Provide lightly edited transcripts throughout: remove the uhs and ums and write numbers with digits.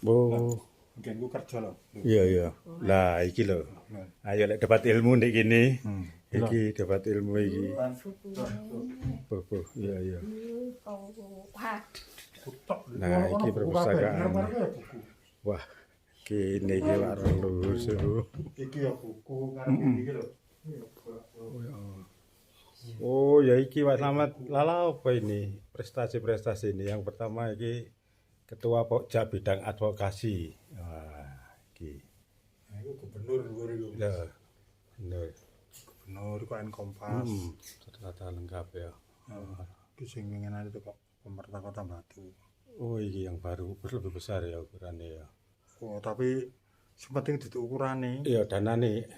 Oh, Mungkin ku kerja lho. iya iya. Lah iki lho. Ayo lek dapat ilmu ndek kene. Iki dapat ilmu iki. Oh, iya iya. Nah, iki perpustakaan. Wah, kene iki lak luhur seru. Iki ya buku ngarep iki lho. Oh, ya iki Pak Slamet. Lala apa ini? Prestasi-prestasi ini. Yang pertama iki Ketua Pokja Bidang Advokasi. Wah, iki. Nah, iku gubernur dhuwur iku. Ya, bener. Gubernur KN Kompas. Ternyata lengkap ya. Iki sing winginane itu kok pemerintah Kota Batu. Oh, iki yang baru lebih besar ya ukurannya ya. Oh, tapi sing penting dudu ukurane. Iya, dana nih.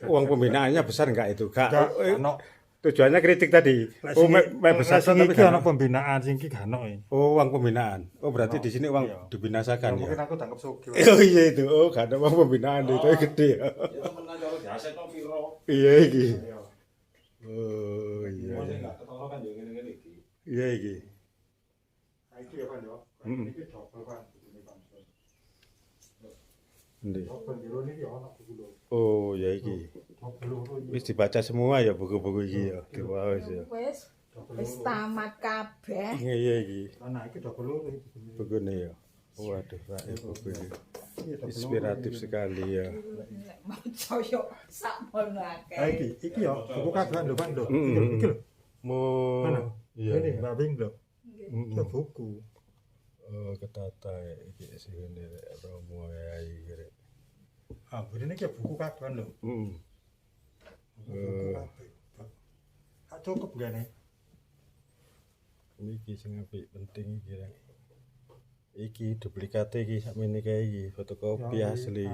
Uang pembinaannya besar enggak itu? Enggak, ono. Tujuannya kritik tadi. Oh, besar sing tapi iki ono enggak. pembinaan sing iki gak ono. Oh, uang pembinaan. Oh, berarti di sini uang dibinasakan Mungkin ya. aku tangkap sugih. Oh iya itu. Oh, gak ada uang pembinaan itu gede ya. Ya temenan kalau diasetno piro. Iya iki. Oh, iya. Mau sing gak ketara kan yo ngene-ngene iki. Iya iki. Iki ya Pak yo. Iki double Pak. Ndi. Double biru niki ono buku lho. Oh, ya iki. Double Wis dibaca semua ya buku-buku iki ya. Wis ya. Wis tamat kabeh. Iya iki. Nah, iki double iki. Bukune ya. Waduh, Pak, buku ini. Inspiratif sekali ya. Nek maca yo sakmono akeh. Ah, iki ya buku kaguan lho Pak lho. Mm-mm. Iki lho. Mo iya. Ini Mbak Bing lho. Iki buku. Oh, ketata ya iki sing ngene Romo ya iki. Ah, ini iki buku kaguan lho. Buku kabeh. Gak cukup gane. Iki sing apik penting iki rek. Iki duplikate iki sakmene kae iki fotokopi asli.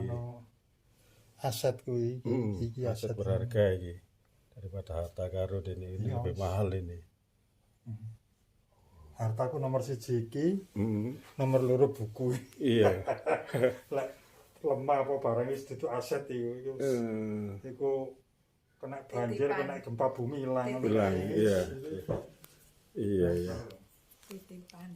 Aset kuwi iki Aset berharga iki. Daripada harta karun ini lebih mahal ini. Hartaku nomor 1 iki, Mm. nomor 2 buku. Iya. Lek lemah apa barang itu aset iku. Iku kena banjir, kena gempa bumi ilang. Bilang iya. Iya iya. Titipan.